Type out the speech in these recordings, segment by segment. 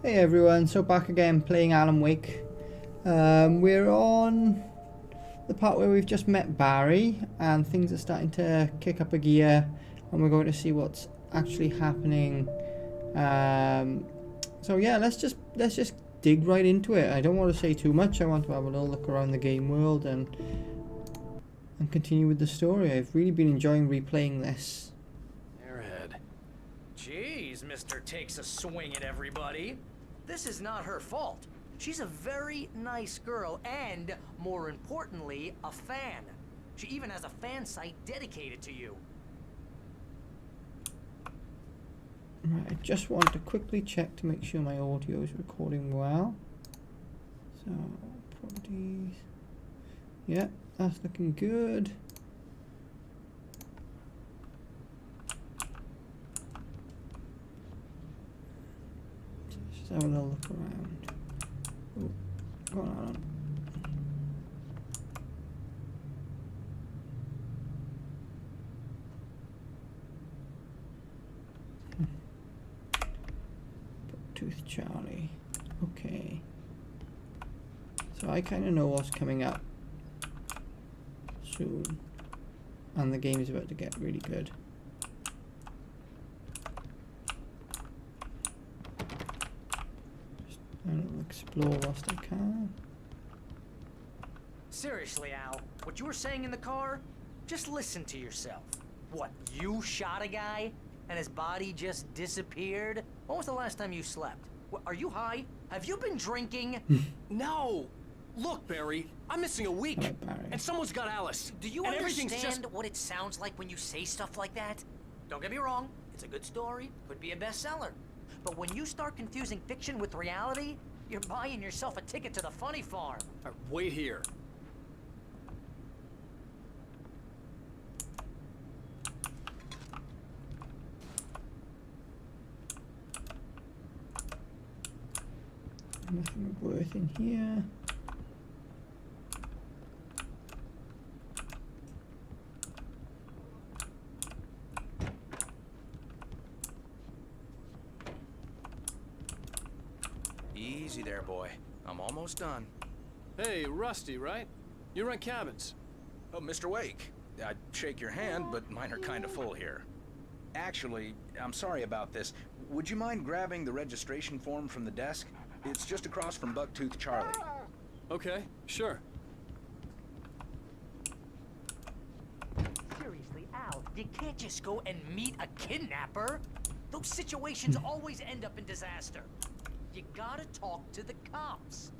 Hey everyone, so back again playing Alan Wake. We're on the part where we've just met Barry and things are starting to kick up a gear and we're going to see what's actually happening. So yeah, let's just dig right into it. I don't want to say too much. I want to have a little look around the game world and continue with the story. I've really been enjoying replaying this. Airhead. Jeez, Mr. Takes a swing at everybody. This is not her fault. She's a very nice girl and, more importantly, a fan. She even has a fan site dedicated to you. Right, I just want to quickly check to make sure my audio is recording well. So, properties. Yeah, that's looking good. Just have a little look around. Oh, go on. Tooth Charlie. Okay. So I kind of know what's coming up soon. And the game is about to get really good. I'll explore whilst I can. Seriously, Al, what you were saying in the car? Just listen to yourself. What, you shot a guy and his body just disappeared? When was the last time you slept? What, are you high? Have you been drinking? No! Look, Barry, I'm missing a week, and someone's got Alice. Do you understand what it sounds like when you say stuff like that? Don't get me wrong, it's a good story, could be a bestseller. But when you start confusing fiction with reality, you're buying yourself a ticket to the funny farm. Wait here. Nothing of worth in here. Easy there, boy. I'm almost done. Hey, Rusty, right? You run cabins. Oh, Mr. Wake. I'd shake your hand, but mine are kind of full here. Actually, I'm sorry about this. Would you mind grabbing the registration form from the desk? It's just across from Bucktooth Charlie. Okay, sure. Seriously, Al, you can't just go and meet a kidnapper. Those situations always end up in disaster. You gotta talk to the cops.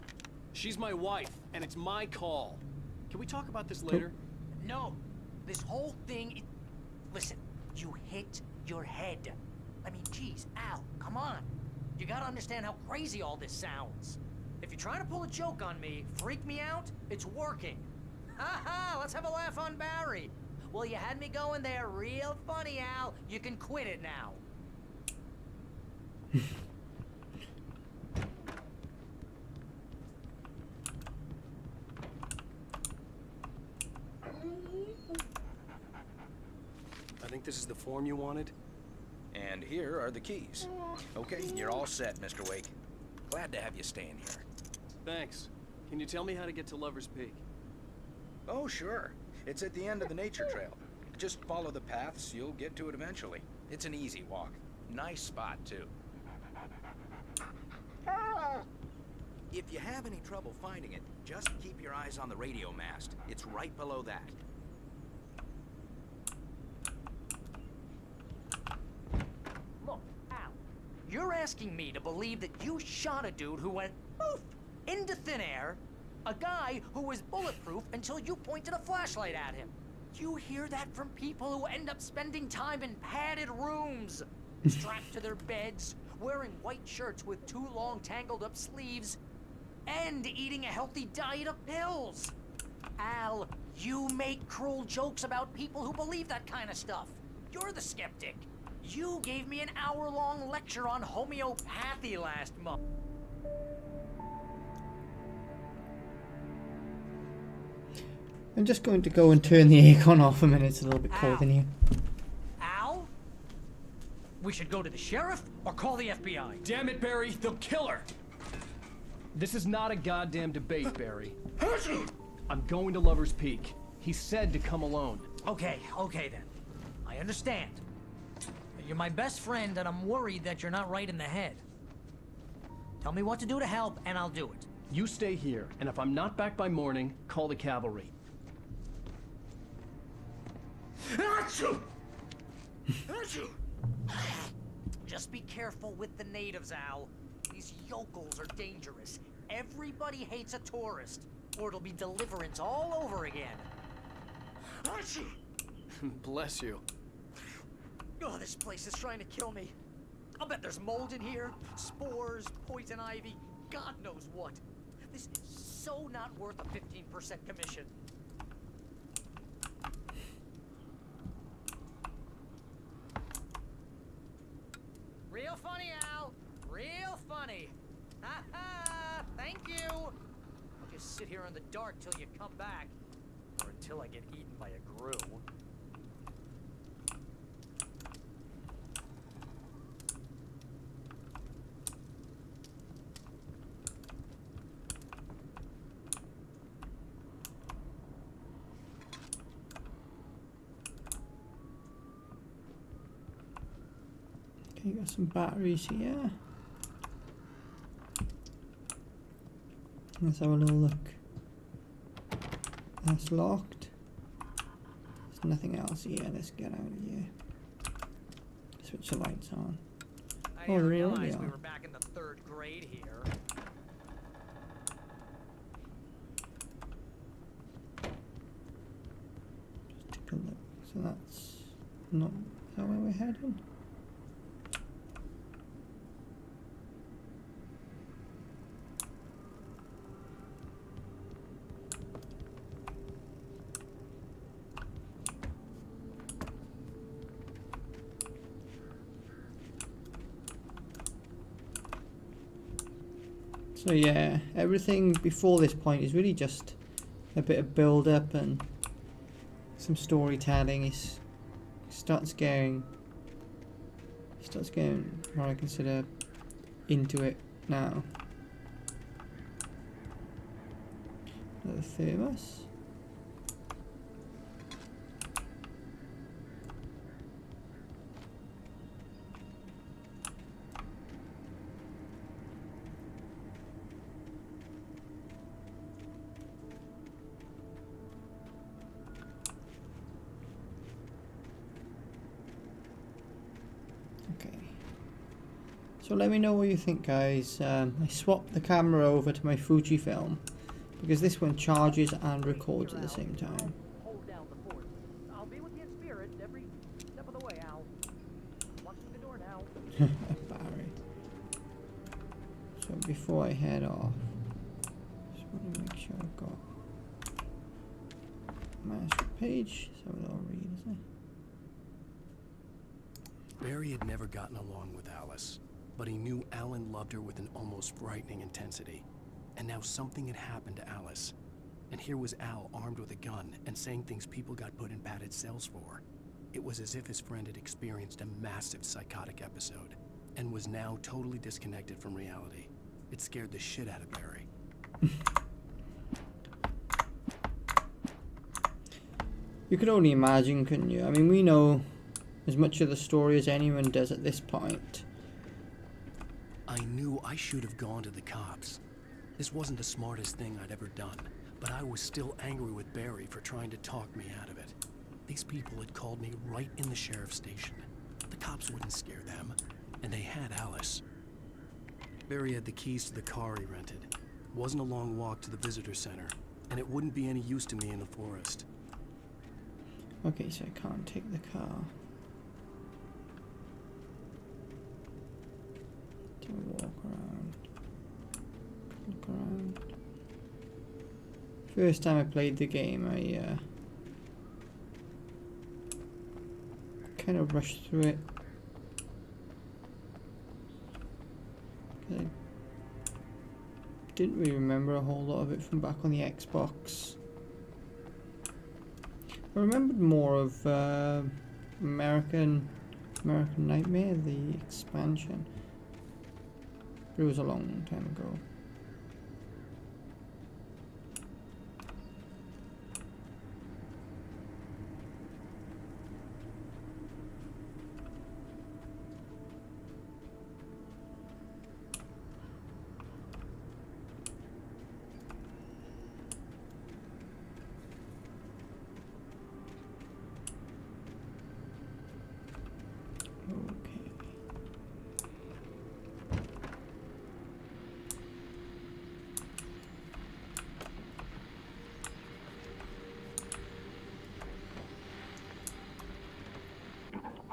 She's my wife, and it's my call. Can we talk about this later? No, this whole thing, listen, you hit your head. I mean, geez, Al, come on. You gotta understand how crazy all this sounds. If you're trying to pull a joke on me, freak me out, it's working. Ha ha, let's have a laugh on Barry. Well, you had me going there real funny, Al. You can quit it now. I think this is the form you wanted. And here are the keys. Okay, you're all set, Mr. Wake. Glad to have you staying here. Thanks. Can you tell me how to get to Lover's Peak? Oh, sure. It's at the end of the nature trail. Just follow the paths, you'll get to it eventually. It's an easy walk. Nice spot, too. If you have any trouble finding it, just keep your eyes on the radio mast. It's right below that. Look, Al, you're asking me to believe that you shot a dude who went poof into thin air, a guy who was bulletproof until you pointed a flashlight at him. You hear that from people who end up spending time in padded rooms, strapped to their beds, wearing white shirts with too long tangled up sleeves, and eating a healthy diet of pills. Al, you make cruel jokes about people who believe that kind of stuff. You're the skeptic. You gave me an hour-long lecture on homeopathy last month. I'm just going to go and turn the aircon off a minute. It's a little bit cold in here. Al? We should go to the sheriff or call the FBI. Damn it, Barry, they'll kill her. This is not a goddamn debate, Barry. I'm going to Lover's Peak. He said to come alone. Okay then. I understand. You're my best friend, and I'm worried that you're not right in the head. Tell me what to do to help, and I'll do it. You stay here, and if I'm not back by morning, call the cavalry. Just be careful with the natives, Al. These yokels are dangerous. Everybody hates a tourist, or it'll be Deliverance all over again. Bless you. Oh, this place is trying to kill me. I'll bet there's mold in here, spores, poison ivy, God knows what. This is so not worth a 15% commission. Real funny, Al. Real funny. Ha ha! Thank you. I'll just sit here in the dark till you come back, or until I get eaten by a grue. Okay, got some batteries here. Let's have a little look. That's locked. There's nothing else here. Let's get out of here. Switch the lights on. I Oh, didn't really? realize we were back in the 3rd grade here. Just take a look. So that's not. Is that where we're heading? So yeah, everything before this point is really just a bit of build up and some storytelling. It starts getting what I consider into it now. Another thermos. So let me know what you think, guys. I swapped the camera over to my Fujifilm because this one charges and records at the same time. Hold down the fort. I'll be with you in spirit every step of the way, Al. Walk through the door now. Barry. So before I head off, just want to make sure I've got manuscript page. So I'll read, isn't it? Barry had never gotten along with Alice, but he knew Alan loved her with an almost frightening intensity. And now something had happened to Alice. And here was Al armed with a gun and saying things people got put in padded cells for. It was as if his friend had experienced a massive psychotic episode and was now totally disconnected from reality. It scared the shit out of Barry. You could only imagine, couldn't you? I mean, we know as much of the story as anyone does at this point. I knew I should have gone to the cops. This wasn't the smartest thing I'd ever done, but I was still angry with Barry for trying to talk me out of it. These people had called me right in the sheriff's station. The cops wouldn't scare them, and they had Alice. Barry had the keys to the car he rented. It wasn't a long walk to the visitor center, and it wouldn't be any use to me in the forest. Okay, so I can't take the car. To walk around. Look around. First time I played the game, I kind of rushed through it. I didn't really remember a whole lot of it from back on the Xbox. I remembered more of American American Nightmare, the expansion. It was a long time ago.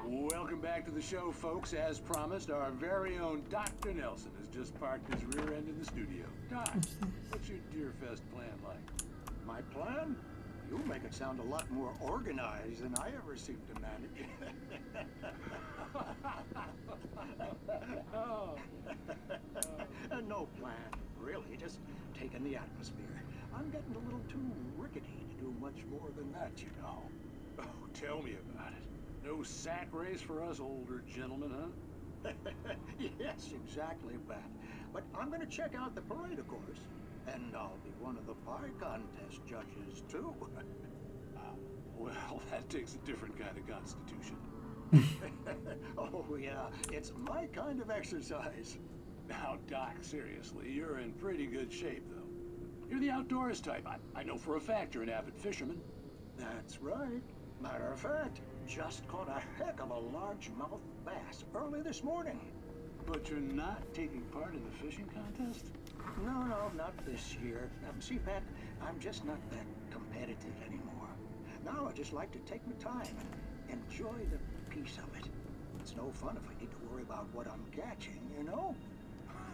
Welcome back to the show, folks. As promised, our very own Dr. Nelson has just parked his rear end in the studio. Doc, what's your Deerfest plan like? My plan? You make it sound a lot more organized than I ever seem to manage. No plan, really. Just taking the atmosphere. I'm getting a little too rickety to do much more than that, you know. Oh, tell me about it. No sack race for us older gentlemen, huh? Yes, exactly, Pat. But I'm gonna check out the parade, of course. And I'll be one of the pie contest judges, too. Well, that takes a different kind of constitution. Oh, yeah. It's my kind of exercise. Now, Doc, seriously, you're in pretty good shape, though. You're the outdoors type. I know for a fact you're an avid fisherman. That's right. Matter of fact, just caught a heck of a largemouth bass early this morning. But you're not taking part in the fishing contest? No, not this year. See, Pat, I'm just not that competitive anymore. Now I just like to take my time and enjoy the peace of it. It's no fun if I need to worry about what I'm catching, you know?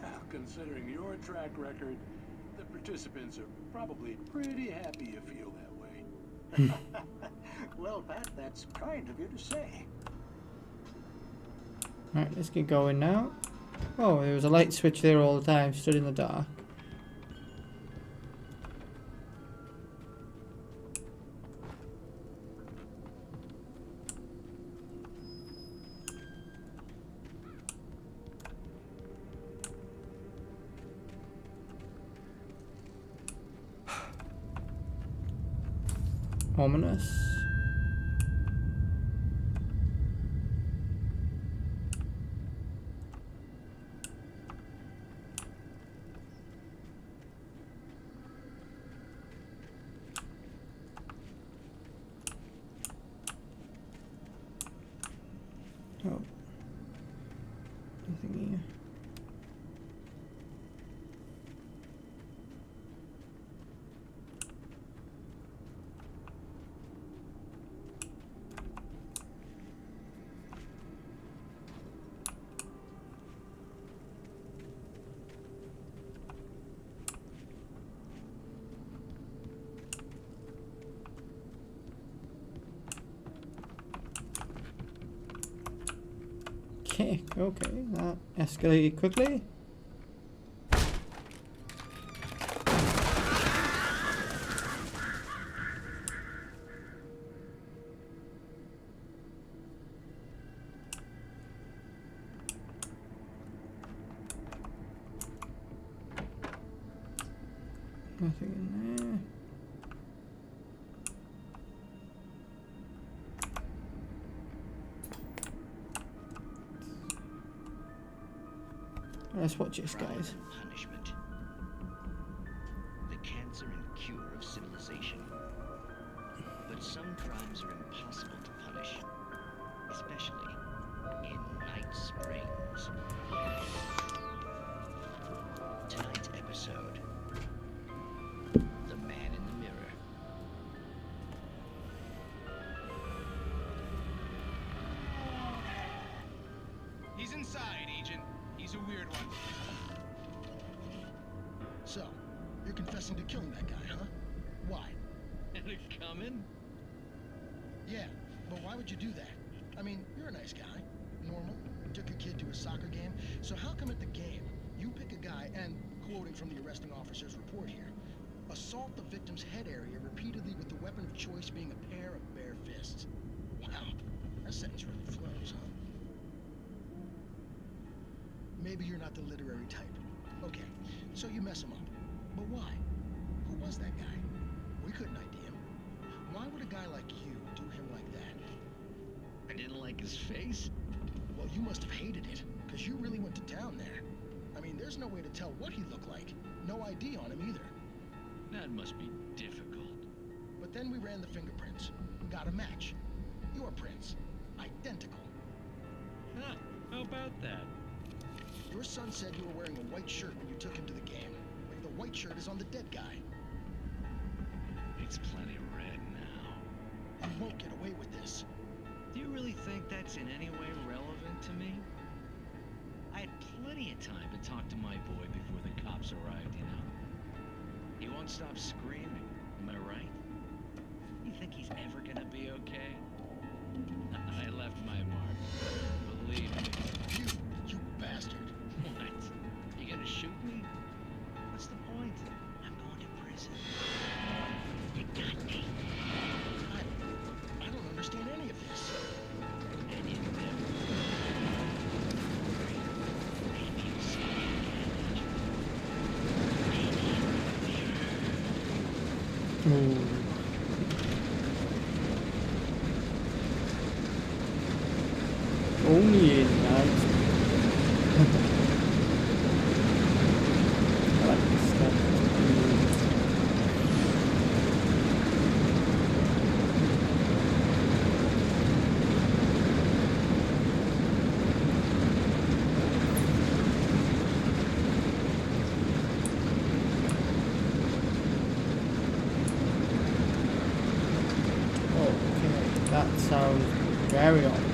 Well, considering your track record, the participants are probably pretty happy you feel that way. Well, Pat, that's kind of you to say. Alright, let's get going now. Oh, there was a light switch there all the time, stood in the dark. Ominous. Oh, nothing here. Okay, that escalated quickly. Nothing in there. Let's watch this, guys. Punishment. The cancer and cure of civilization. But some crimes are impossible to punish, especially in Night Springs. Tonight's episode: The Man in the Mirror. He's inside, Agent. He's a weird one. So, you're confessing to killing that guy, huh? Why? And it coming? Yeah, but why would you do that? I mean, you're a nice guy. Normal. Took a kid to a soccer game. So how come at the game, you pick a guy and, quoting from the arresting officer's report here, assault the victim's head area repeatedly with the weapon of choice being a pair of bare fists? Wow, that sentence really flows, huh? maybe you're not the literary type. Okay, so you mess him up. But why? Who was that guy? We couldn't ID him. Why would a guy like you do him like that? I didn't like his face? Well, you must have hated it, because you really went to town there. I mean, there's no way to tell what he looked like. No ID on him either. That must be difficult. But then we ran the fingerprints. Got a match. Your prints. Identical. Huh, how about that? Your son said you were wearing a white shirt when you took him to the game. The white shirt is on the dead guy. It's plenty red now. You won't get away with this. Do you really think that's in any way relevant to me? I had plenty of time to talk to my boy before the cops arrived, you know. He won't stop screaming, am I right? You think he's ever gonna be okay? I left my mark. Believe me. You bastard. What? You gonna shoot me? What's the point? I'm going to prison. You got me. I don't understand any of this. And you never. Maybe you'll see me again. Ooh. Only in night. I like this stuff. Okay, that sounds very odd.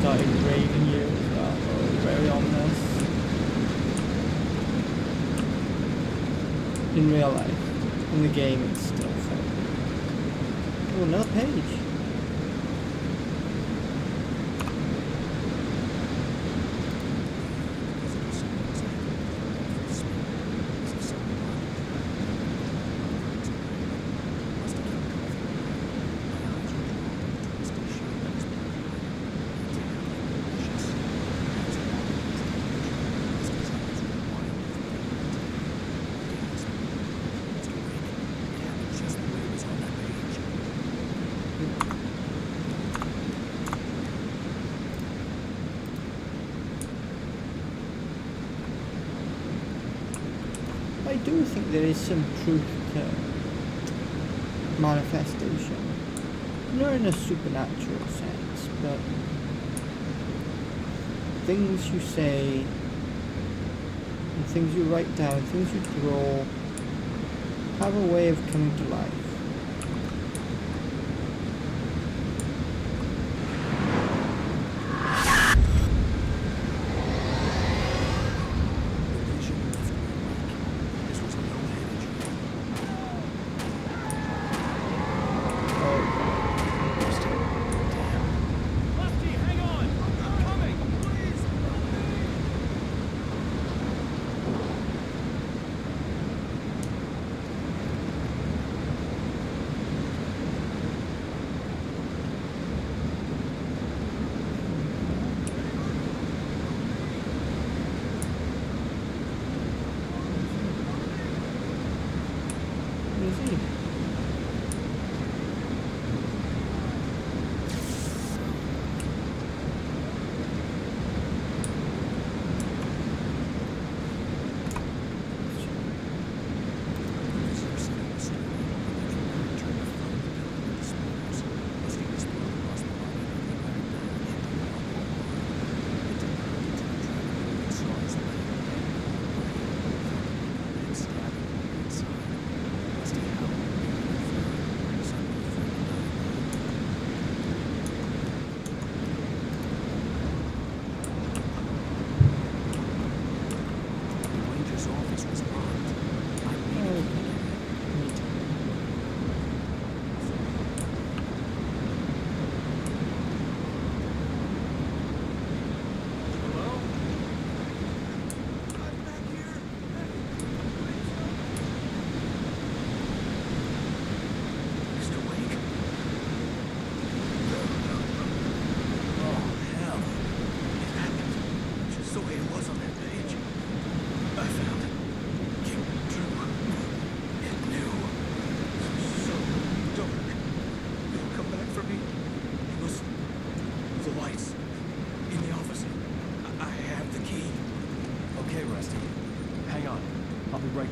started raving you. Very ominous. In real life. In the game it's still fun. Oh, another page. I do think there is some truth to manifestation. Not in a supernatural sense, but things you say, and things you write down, things you draw, have a way of coming to life.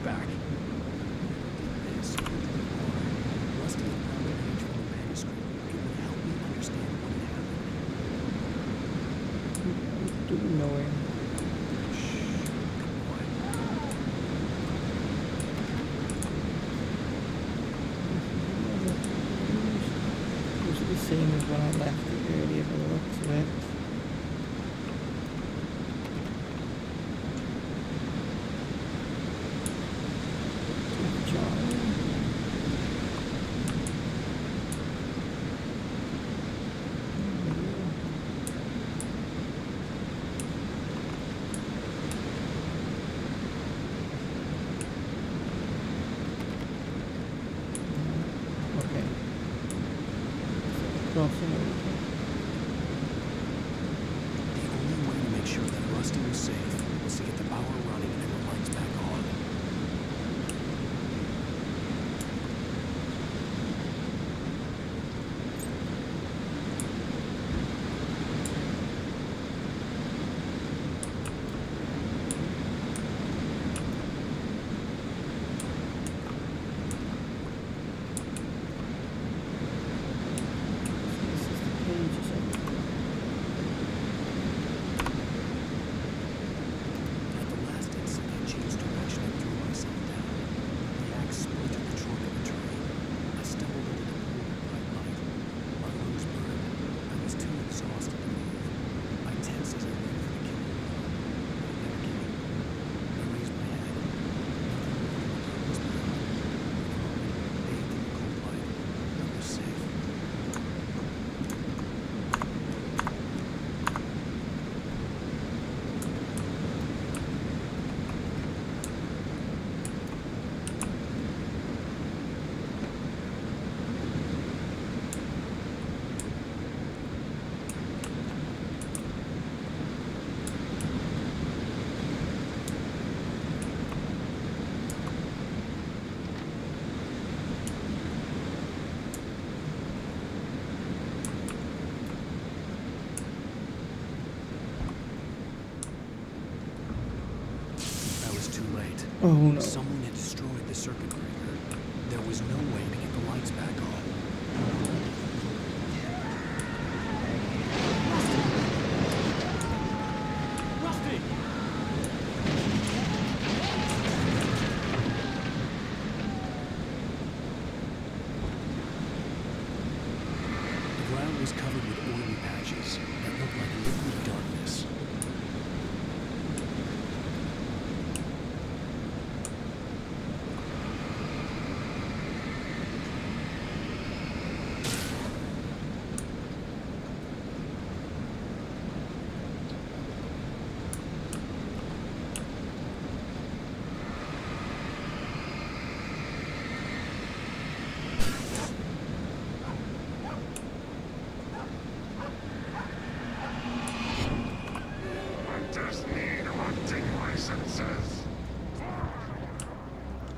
back. This, Rusty had found a page from the manuscript. It would help me understand what had happened. Do we know him? The same as when I left it earlier by the looks of it. The only way to make sure that Rusty was safe was to get the power running and the lights back on. Oh no. Someone had destroyed the circuit breaker. There was no way to get the lights back on. Rusty! The ground was covered with oily patches that looked like liquid darkness.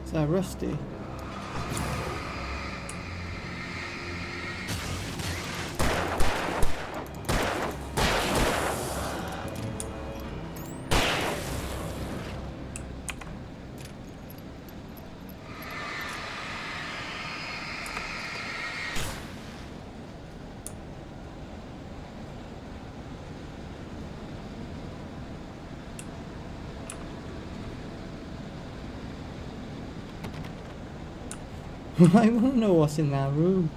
Is that Rusty? I want to know what's in that room.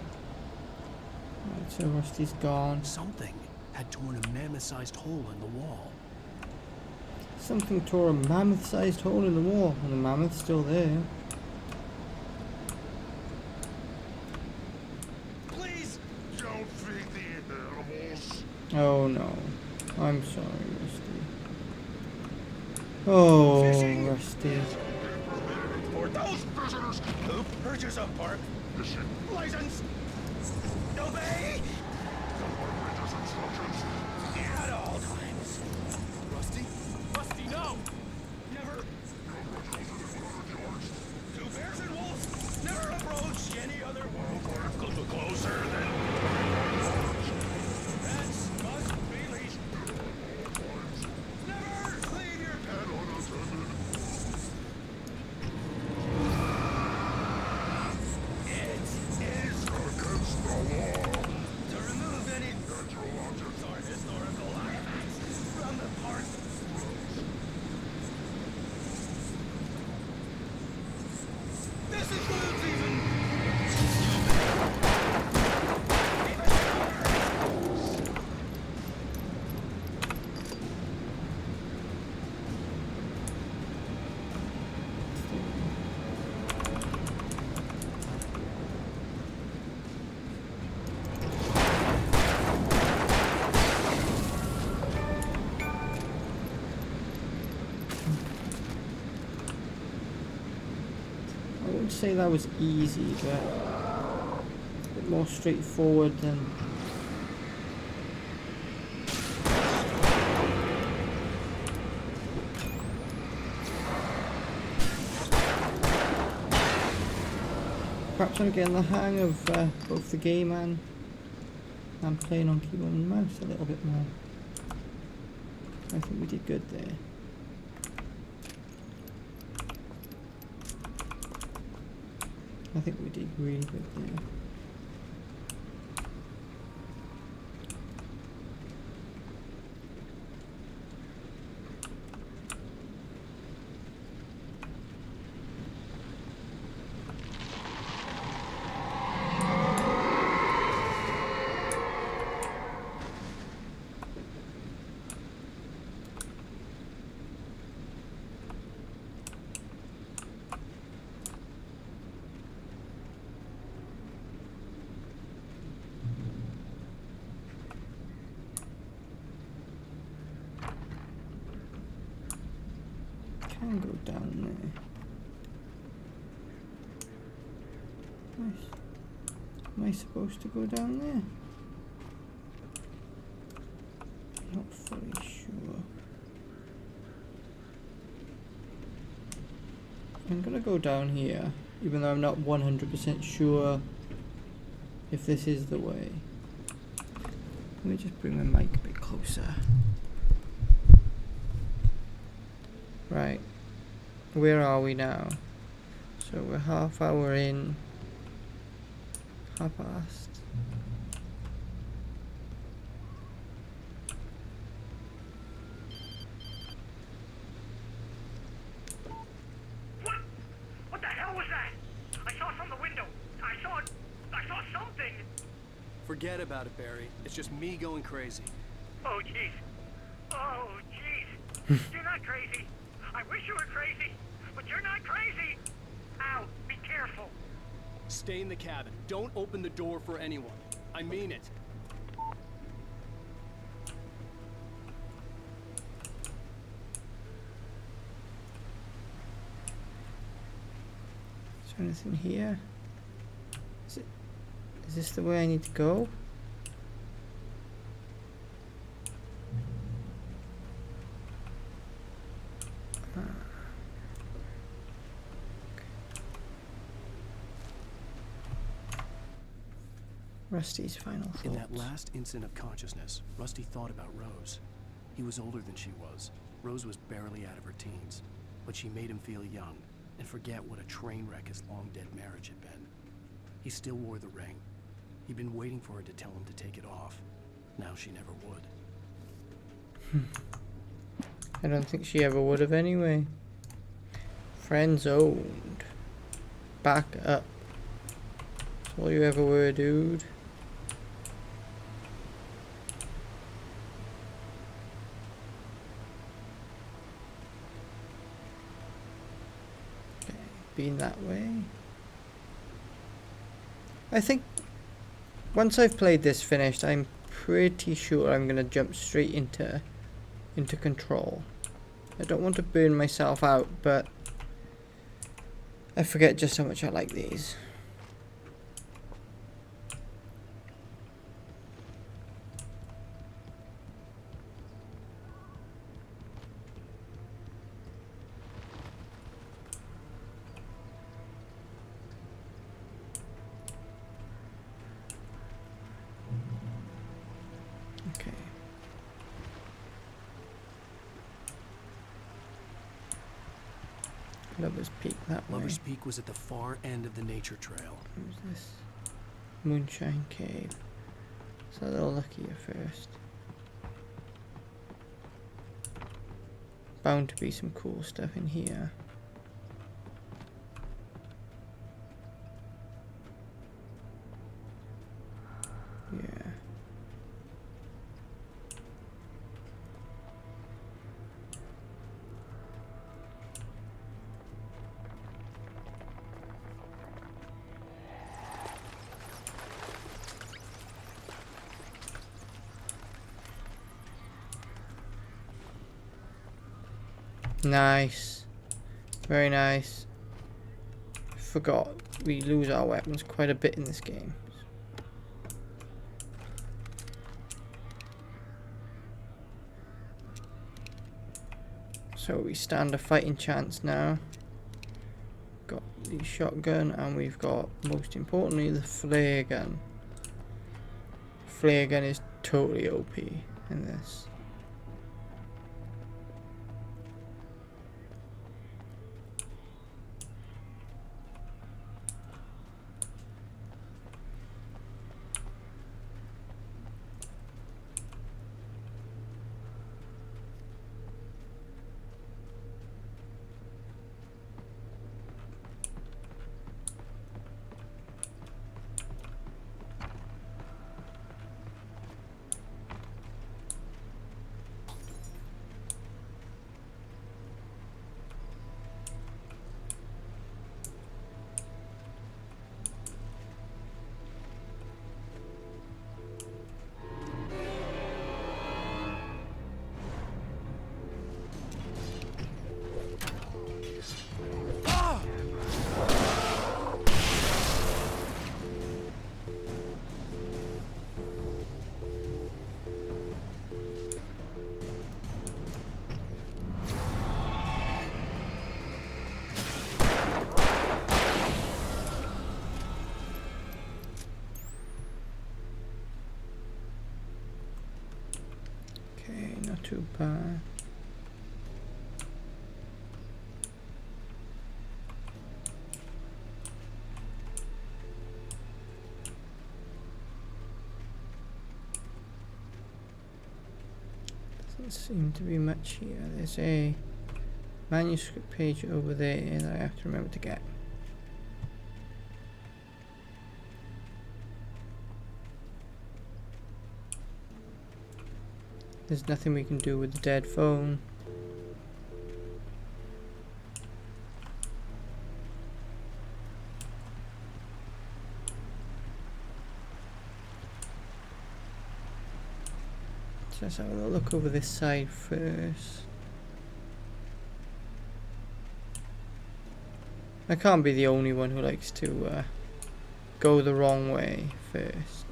Right, so Rusty's gone. Something had torn a mammoth-sized hole in the wall. Something tore a mammoth-sized hole in the wall, and the mammoth's still there. Please don't feed the animals. Oh no. I'm sorry, Rusty. Oh, Fishing. Rusty. For those visitors who purchase a park license, obey at all times. Rusty? Rusty, no! Never. Two bears and wolves never approach any other world closer than. Rats must be leashed. Never leave your pet unattended. I wouldn't say that was easy, but a bit more straightforward than... Perhaps I'm getting the hang of both the game and playing on keyboard and mouse a little bit more. I think we did good there. I think we did really good there. Can go down there. Nice. Am I supposed to go down there? Not fully sure. I'm gonna go down here, even though I'm not 100% sure if this is the way. Let me just bring my mic a bit closer. Right. Where are we now? So we're half hour in. Half past. What the hell was that? I saw from the window. I saw something. Forget about it, Barry. It's just me going crazy. Oh jeez. Oh jeez. You're not crazy. I wish you were crazy, but you're not crazy. Ow, be careful. Stay in the cabin. Don't open the door for anyone. I mean it. Is there anything here? Is this the way I need to go? Rusty's final thoughts. In that last instant of consciousness, Rusty thought about Rose. He was older than she was. Rose was barely out of her teens, but she made him feel young and forget what a train wreck his long-dead marriage had been. He still wore the ring. He'd been waiting for her to tell him to take it off. Now she never would. I don't think she ever would have anyway. Friends owned. Back up. That's all you ever were, dude. Okay, being that way. I think once I've played this finished, I'm pretty sure I'm gonna jump straight into control. I don't want to burn myself out, but I forget just how much I like these. Okay. Lover's Peak that way. Lover's Peak was at the far end of the nature trail. Who's this? Moonshine Cave. So a little luckier first. Bound to be some cool stuff in here. Yeah. Nice. Very nice. forgot we lose our weapons quite a bit in this game. So we stand a fighting chance now. Got the shotgun and we've got, most importantly, the flare gun. Flare gun is totally OP in this. Okay, not too bad. Doesn't seem to be much here. There's a manuscript page over there that I have to remember to get. There's nothing we can do with the dead phone. Let's have a little look over this side first. I can't be the only one who likes to go the wrong way first.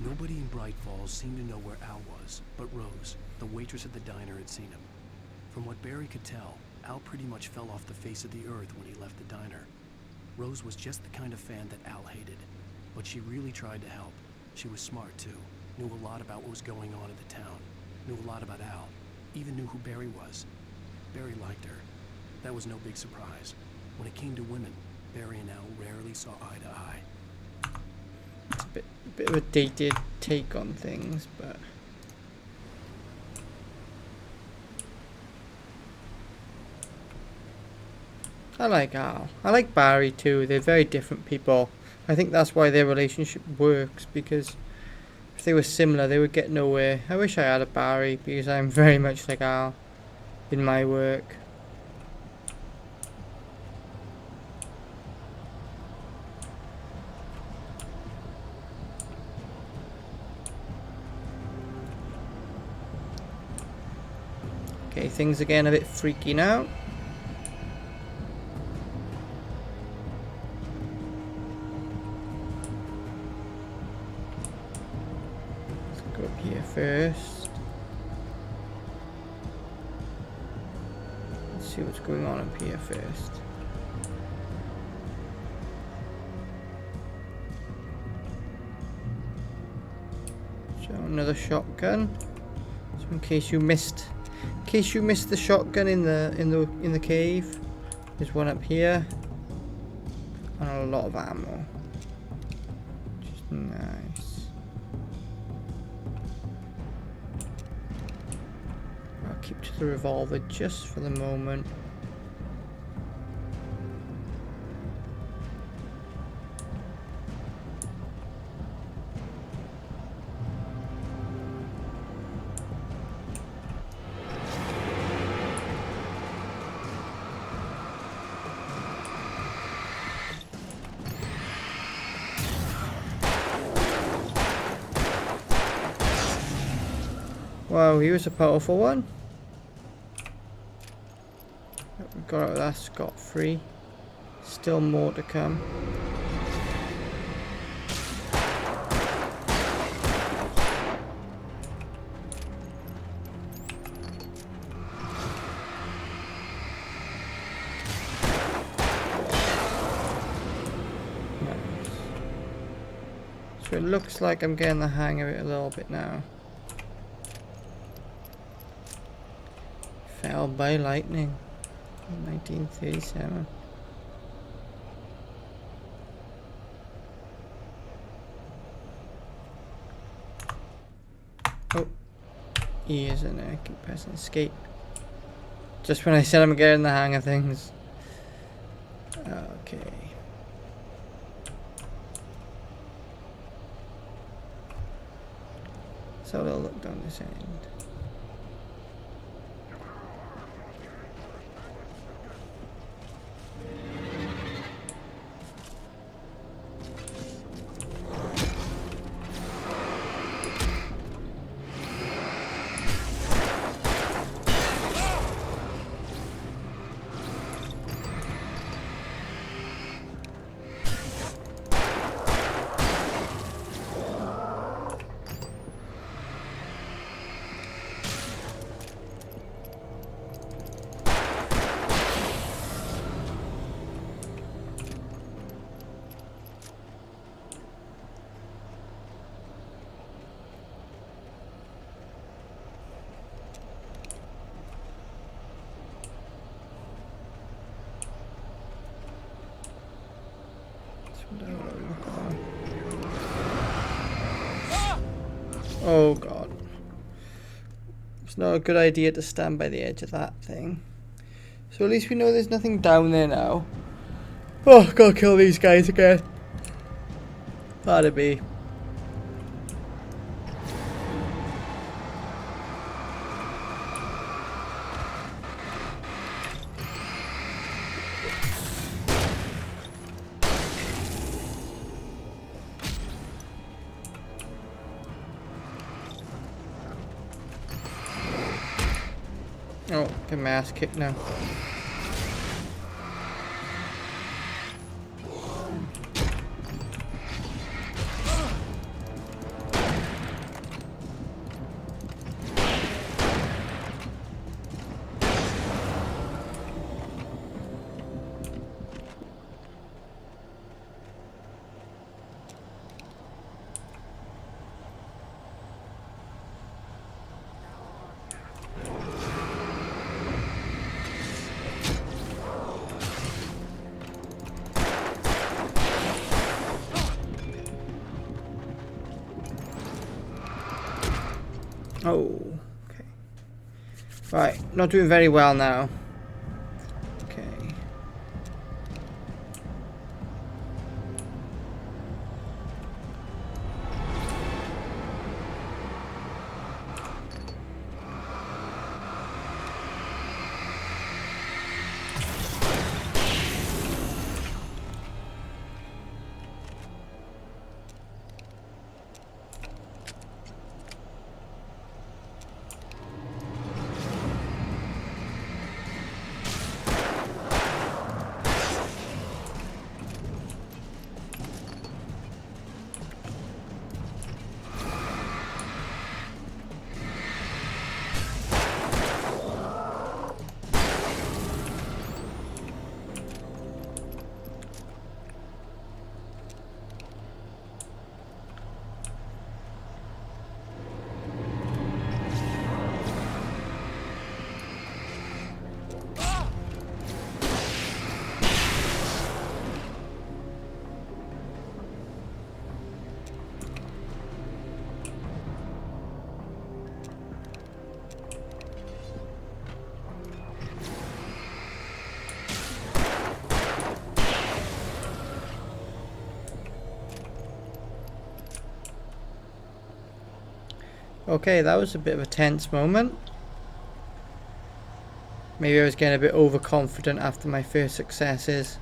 Nobody in Bright Falls seemed to know where Al was, but Rose, the waitress at the diner, had seen him. From what Barry could tell, Al pretty much fell off the face of the earth when he left the diner. Rose was just the kind of fan that Al hated, but she really tried to help. She was smart too, knew a lot about what was going on in the town, knew a lot about Al, even knew who Barry was. Barry liked her. That was no big surprise. When it came to women, Barry and Al rarely saw eye to eye. It's a bit of a dated take on things, but I like Al. I like Barry too. They're very different people. I think that's why their relationship works, because if they were similar, they would get nowhere. I wish I had a Barry, because I'm very much like Al in my work. Okay, things are getting a bit freaky now. Let's go up here first. Let's see what's going on up here first. So another shotgun. So in case you missed the shotgun in the cave, there's one up here and a lot of ammo. Just nice. I'll keep to the revolver just for the moment. Wow, he was a powerful one. We got out of that scot-free. Still more to come. So it looks like I'm getting the hang of it a little bit now. Fell by lightning in 1937. Oh, E isn't there. I keep pressing escape. Just when I said I'm getting the hang of things. Okay. So they'll look down this end. Oh god. It's not a good idea to stand by the edge of that thing. So at least we know there's nothing down there now. Oh, gotta kill these guys again. That'd be. Oh, get my ass kicked now. Oh, okay. Right, not doing very well now. Okay. Okay, that was a bit of a tense moment. Maybe I was getting a bit overconfident after my first successes.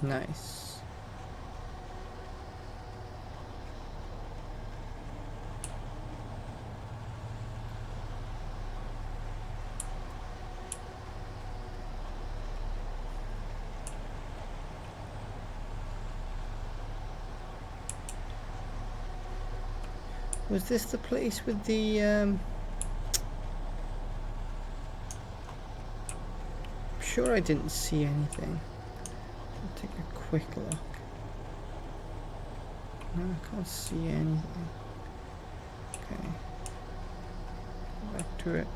Nice. Was this the place with the I'm sure I didn't see anything. I'll take a quick look. No, I can't see anything. Okay. Back to it.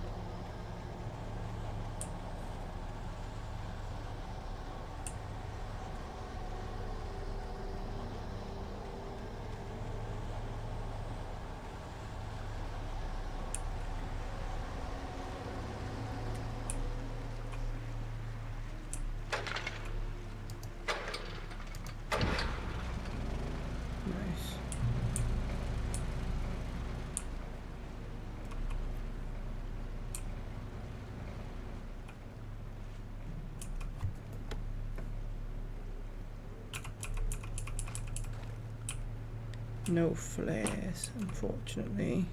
No flares, unfortunately.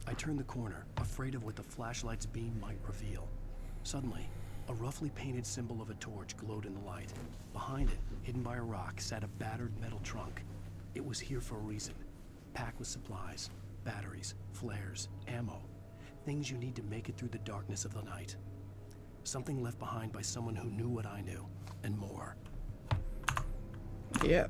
I turned the corner, afraid of what the flashlight's beam might reveal. Suddenly, a roughly painted symbol of a torch glowed in the light. Behind it, hidden by a rock, sat a battered metal trunk. It was here for a reason. Packed with supplies, batteries, flares, ammo. Things you need to make it through the darkness of the night. Something left behind by someone who knew what I knew, and more. Yep.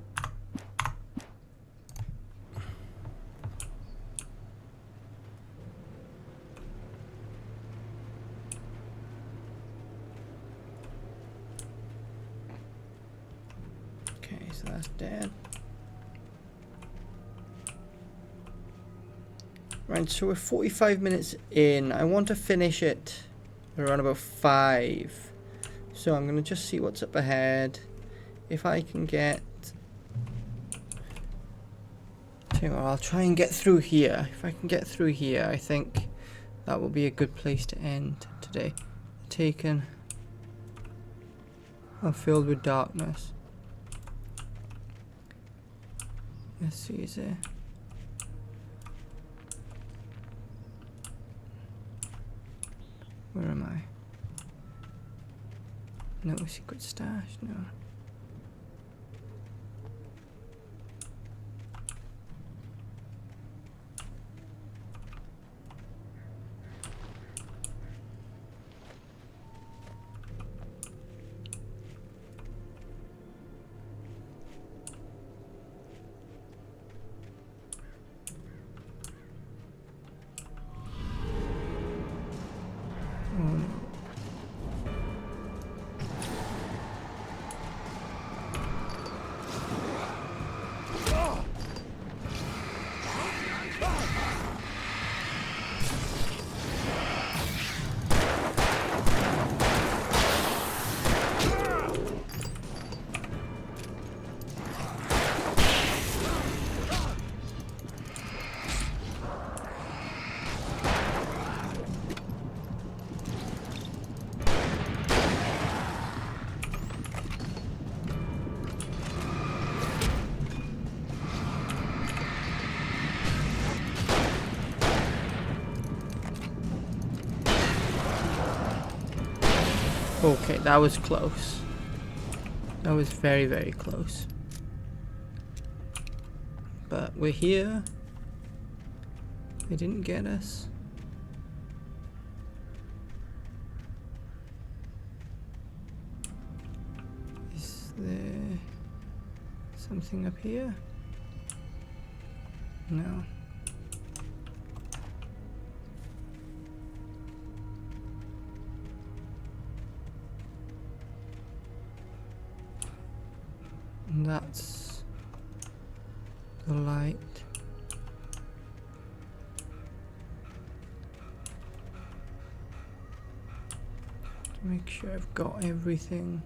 Okay, so that's dead. Right, so we're 45 minutes in. I want to finish it around about 5. So I'm going to just see what's up ahead. If I can get... I'll try and get through here. If I can get through here, I think that will be a good place to end today. Taken. I'm filled with darkness. Let's see, is there... Where am I? No secret stash, no. Okay, that was close. That was very, very close. But we're here. They didn't get us. Is there something up here? No. And that's the light. To make sure I've got everything.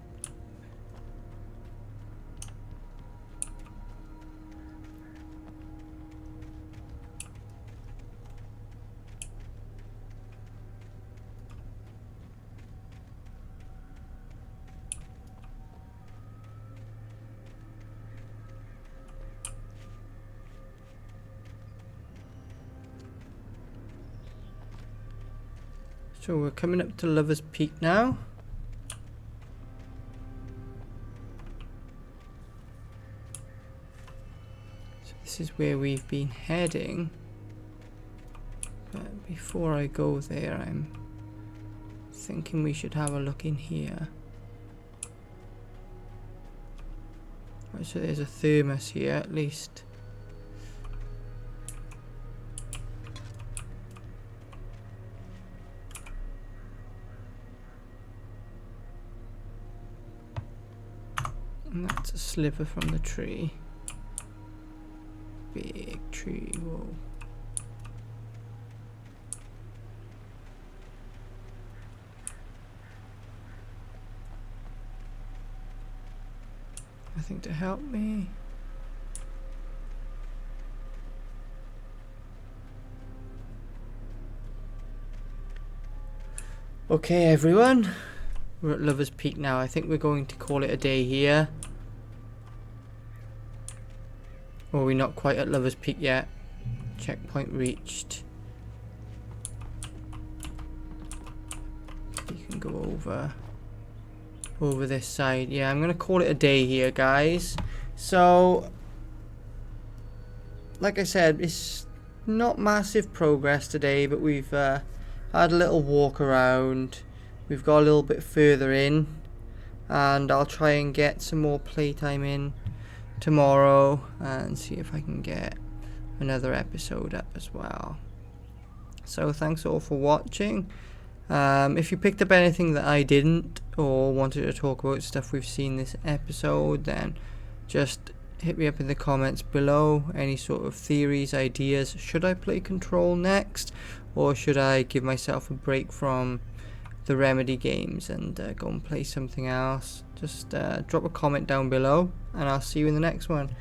So we're coming up to Lover's Peak now. So this is where we've been heading. But before I go there, I'm thinking we should have a look in here. Right, so there's a thermos here at least. And that's a sliver from the tree. Big tree, whoa. Nothing to help me. Okay everyone, we're at Lover's Peak now. I think we're going to call it a day here. Or we're not quite at Lover's Peak yet. Checkpoint reached. You can go over this side. Yeah, I'm gonna call it a day here, guys. So like I said, it's not massive progress today, but we've had a little walk around. We've got a little bit further in, and I'll try and get some more playtime in tomorrow and see if I can get another episode up as well. So thanks all for watching. If you picked up anything that I didn't, or wanted to talk about stuff we've seen this episode, then just hit me up in the comments below. Any sort of theories, ideas. Should I play Control next, or should I give myself a break from the Remedy games and go and play something else? Just drop a comment down below, and I'll see you in the next one.